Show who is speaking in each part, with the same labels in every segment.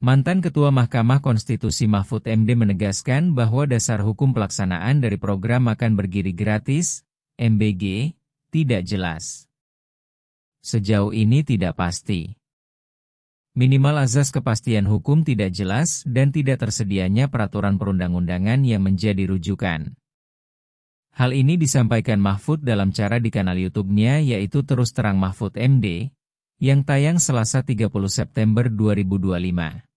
Speaker 1: Mantan Ketua Mahkamah Konstitusi Mahfud MD menegaskan bahwa dasar hukum pelaksanaan dari program Makan Bergizi Gratis, MBG, tidak jelas. Sejauh ini tidak pasti. Minimal azas kepastian hukum tidak jelas dan tidak tersedianya peraturan perundang-undangan yang menjadi rujukan. Hal ini disampaikan Mahfud dalam cara di kanal YouTube-nya yaitu Terus Terang Mahfud MD, yang tayang Selasa 30 September 2025.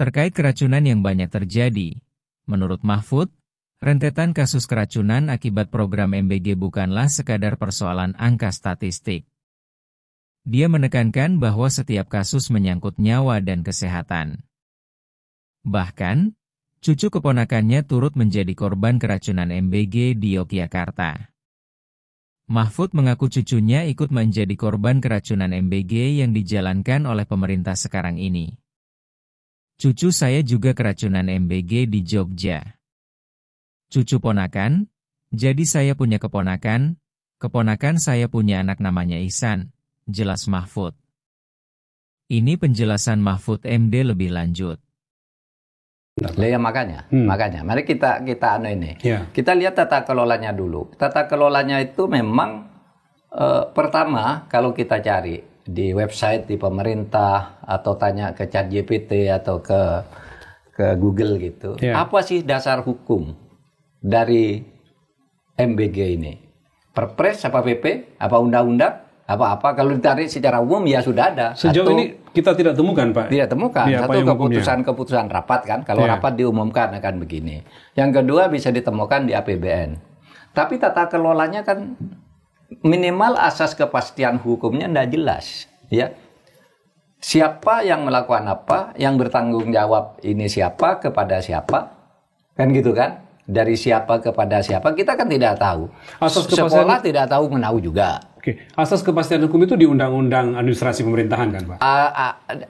Speaker 1: Terkait keracunan yang banyak terjadi, menurut Mahfud, rentetan kasus keracunan akibat program MBG bukanlah sekadar persoalan angka statistik. Dia menekankan bahwa setiap kasus menyangkut nyawa dan kesehatan. Bahkan, cucu keponakannya turut menjadi korban keracunan MBG di Yogyakarta. Mahfud mengaku cucunya ikut menjadi korban keracunan MBG yang dijalankan oleh pemerintah sekarang ini. Cucu saya juga keracunan MBG di Jogja. Cucu ponakan, jadi saya punya keponakan saya punya anak namanya Ihsan, jelas Mahfud. Ini penjelasan Mahfud MD lebih lanjut.
Speaker 2: Ya makanya, mari kita ini. Kita lihat tata kelolanya dulu. Tata kelolanya itu memang pertama kalau kita cari di website di pemerintah atau tanya ke ChatGPT atau ke Google gitu. Apa sih dasar hukum dari MBG ini? Perpres apa PP? Apa undang-undang? Apa-apa? Kalau ditarik secara umum ya sudah ada.
Speaker 3: Sejauh ini kita tidak temukan, Pak.
Speaker 2: Tidak temukan. Satu keputusan rapat kan. Kalau rapat diumumkan akan begini. Yang kedua bisa ditemukan di APBN. Tapi tata kelolanya kan minimal asas kepastian hukumnya tidak jelas, ya. Siapa yang melakukan apa, yang bertanggung jawab ini siapa, kepada siapa, kan gitu kan? Dari siapa kepada siapa, kita kan tidak tahu.
Speaker 3: Asas
Speaker 2: sekolah tidak tahu, menahu juga.
Speaker 3: Oke, asas kepastian hukum itu di Undang-Undang Administrasi Pemerintahan kan, Pak?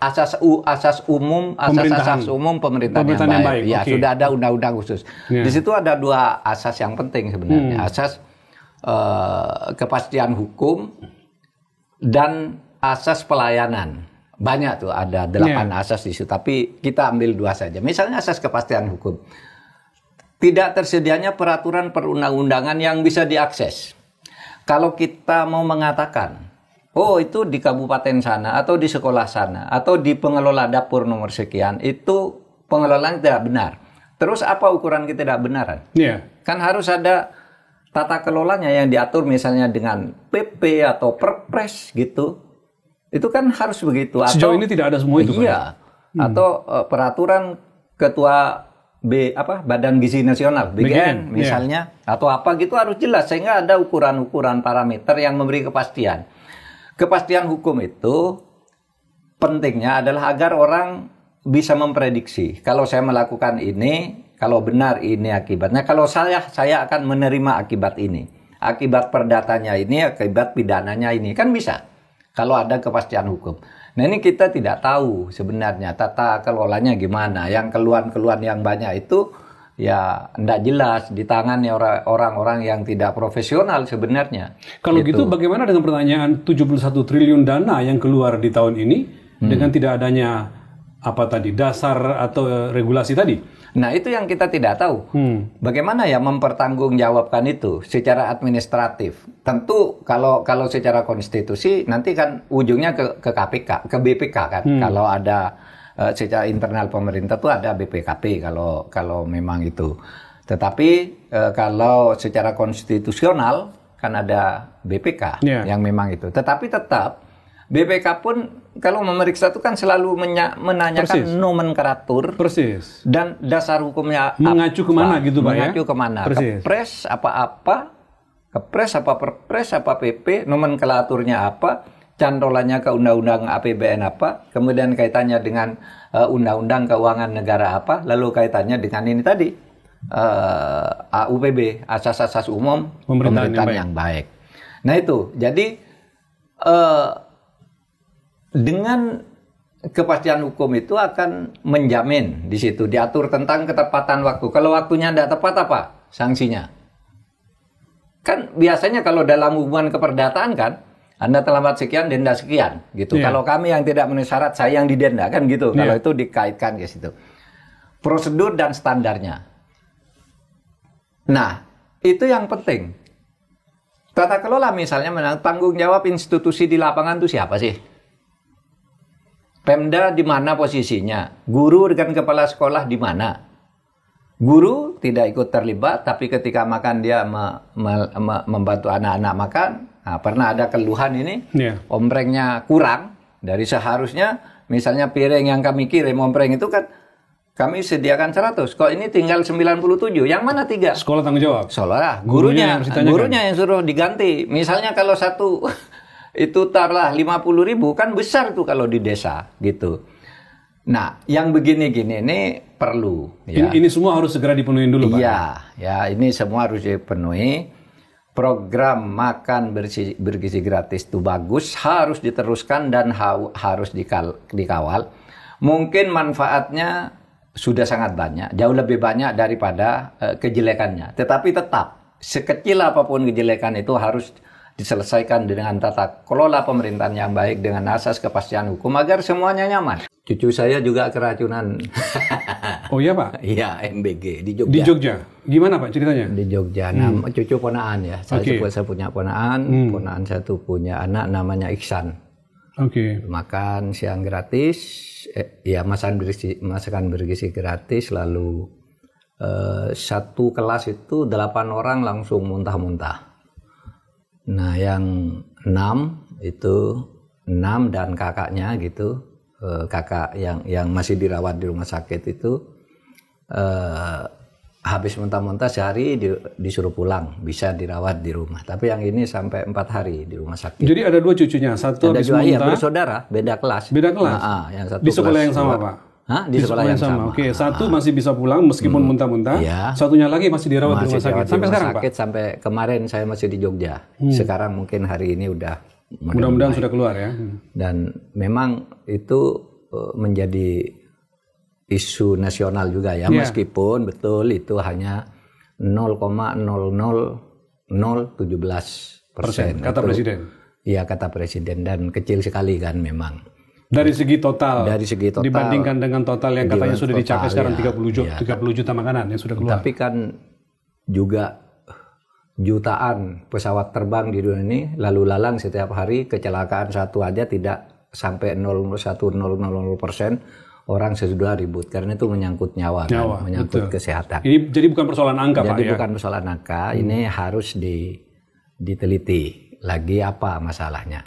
Speaker 2: Asas umum pemerintahan yang baik. Ya, sudah ada undang-undang khusus. Di situ ada dua asas yang penting sebenarnya. Asas kepastian hukum dan asas pelayanan. Banyak tuh, ada 8 asas di situ, tapi kita ambil 2 saja. Misalnya asas kepastian hukum. Tidak tersedianya peraturan perundang-undangan yang bisa diakses. Kalau kita mau mengatakan, oh itu di kabupaten sana, atau di sekolah sana, atau di pengelola dapur nomor sekian, itu pengelolaan tidak benar. Terus apa ukuran ketidakbenaran? Kan harus ada tata kelolanya yang diatur misalnya dengan PP atau Perpres gitu. Itu kan harus begitu.
Speaker 3: Sejauh ini tidak ada semua itu, Pak?
Speaker 2: Iya. Atau peraturan ketua Badan Gizi Nasional, BGN misalnya, atau apa gitu harus jelas sehingga ada ukuran-ukuran parameter yang memberi kepastian. Kepastian hukum itu pentingnya adalah agar orang bisa memprediksi. Kalau saya melakukan ini, kalau benar ini akibatnya, kalau saya akan menerima akibat ini. Akibat perdatanya ini, akibat pidananya ini. Kan bisa. Kalau ada kepastian hukum. Nah ini kita tidak tahu sebenarnya tata kelolanya gimana. Yang keluhan-keluhan yang banyak itu ya tidak jelas di tangan orang-orang yang tidak profesional sebenarnya.
Speaker 3: Kalau gitu bagaimana dengan pertanyaan 71 triliun dana yang keluar di tahun ini dengan tidak adanya dasar atau regulasi tadi?
Speaker 2: Nah itu yang kita tidak tahu. Bagaimana ya mempertanggungjawabkan itu secara administratif? Tentu kalau secara konstitusi nanti kan ujungnya ke KPK, ke BPK kan. Kalau ada secara internal pemerintah tuh ada BPKP kalau memang itu. Tetapi kalau secara konstitusional kan ada BPK yang memang itu. Tetapi tetap BPK pun kalau memeriksa itu kan selalu menanyakan nomenklatur dan dasar hukumnya
Speaker 3: mengacu kemana gitu Pak,
Speaker 2: mengacu kemana, Kepres apa Perpres apa PP, nomenklaturnya apa, cantolannya ke undang-undang APBN apa, kemudian kaitannya dengan undang-undang keuangan negara apa, lalu kaitannya dengan ini tadi AUPB, asas-asas umum pemerintahan yang baik. Nah itu jadi dengan kepastian hukum itu akan menjamin di situ diatur tentang ketepatan waktu. Kalau waktunya tidak tepat apa sanksinya? Kan biasanya kalau dalam hubungan keperdataan kan Anda terlambat sekian, denda sekian, gitu. Kalau kami yang tidak memenuhi syarat, saya yang didenda, kan gitu. Kalau itu dikaitkan ke situ. Prosedur dan standarnya. Nah, itu yang penting. Tata kelola misalnya, tanggung jawab institusi di lapangan itu siapa sih? Pemda di mana posisinya? Guru dengan kepala sekolah di mana? Guru tidak ikut terlibat, tapi ketika makan dia membantu anak-anak makan. Nah, pernah ada keluhan ini, omprengnya kurang dari seharusnya. Misalnya piring yang kami kirim ompreng itu kan kami sediakan 100. Kok ini tinggal 97? Yang mana 3?
Speaker 3: Sekolah tanggung jawab.
Speaker 2: Sekolah, gurunya yang suruh diganti. Misalnya kalau satu itu taruhlah 50.000, kan besar tuh kalau di desa gitu. Nah, yang begini-gini ini perlu. Ya.
Speaker 3: Ini semua harus segera dipenuhi dulu, Pak.
Speaker 2: Iya, ya ini semua harus dipenuhi. Program makan bergizi gratis itu bagus, harus diteruskan dan harus dikawal. Mungkin manfaatnya sudah sangat banyak, jauh lebih banyak daripada kejelekannya. Tetapi tetap, sekecil apapun kejelekan itu harus diselesaikan dengan tata kelola pemerintahan yang baik dengan asas kepastian hukum agar semuanya nyaman. Cucu saya juga keracunan.
Speaker 3: Oh iya, Pak?
Speaker 2: Iya, MBG di Jogja.
Speaker 3: Di Jogja. Gimana, Pak, ceritanya?
Speaker 2: Di Jogja. Cucu ponaan ya. Saya punya ponaan. Ponaan satu punya anak namanya Iksan. Makan siang gratis. Ya, masakan bergizi gratis. Lalu satu kelas itu 8 orang langsung muntah-muntah. Nah, yang 6 dan kakaknya gitu. Kakak yang masih dirawat di rumah sakit itu habis muntah-muntah sehari disuruh pulang, bisa dirawat di rumah. Tapi yang ini sampai 4 hari di rumah sakit.
Speaker 3: Jadi ada 2 cucunya, satu
Speaker 2: ada
Speaker 3: habis
Speaker 2: 2,
Speaker 3: muntah.
Speaker 2: Iya, bersaudara, beda kelas.
Speaker 3: Beda kelas?
Speaker 2: Yang satu
Speaker 3: di sekolah
Speaker 2: kelas
Speaker 3: yang sama, Pak?
Speaker 2: Di sekolah yang sama.
Speaker 3: Oke, satu masih bisa pulang meskipun muntah-muntah. Satunya lagi masih dirawat di rumah sakit. Sampai sekarang, Pak?
Speaker 2: Sampai kemarin saya masih di Jogja. Sekarang mungkin hari ini udah
Speaker 3: mudah-mudahan sudah keluar ya.
Speaker 2: Dan memang itu menjadi isu nasional juga ya, meskipun betul itu hanya 0,00017%
Speaker 3: kata Presiden.
Speaker 2: Iya, kata Presiden, dan kecil sekali kan memang.
Speaker 3: Dari segi total.
Speaker 2: Dibandingkan
Speaker 3: dengan total yang katanya sudah dicapai sekarang 30 juta makanan yang sudah keluar.
Speaker 2: Tapi kan juga jutaan pesawat terbang di dunia ini lalu lalang setiap hari, kecelakaan satu aja tidak sampai 0,100% orang sudah ribut karena itu menyangkut nyawa kan? Menyangkut kesehatan.
Speaker 3: Ini jadi bukan persoalan angka, Pak.
Speaker 2: Jadi bukan persoalan angka, ini harus diteliti lagi apa masalahnya.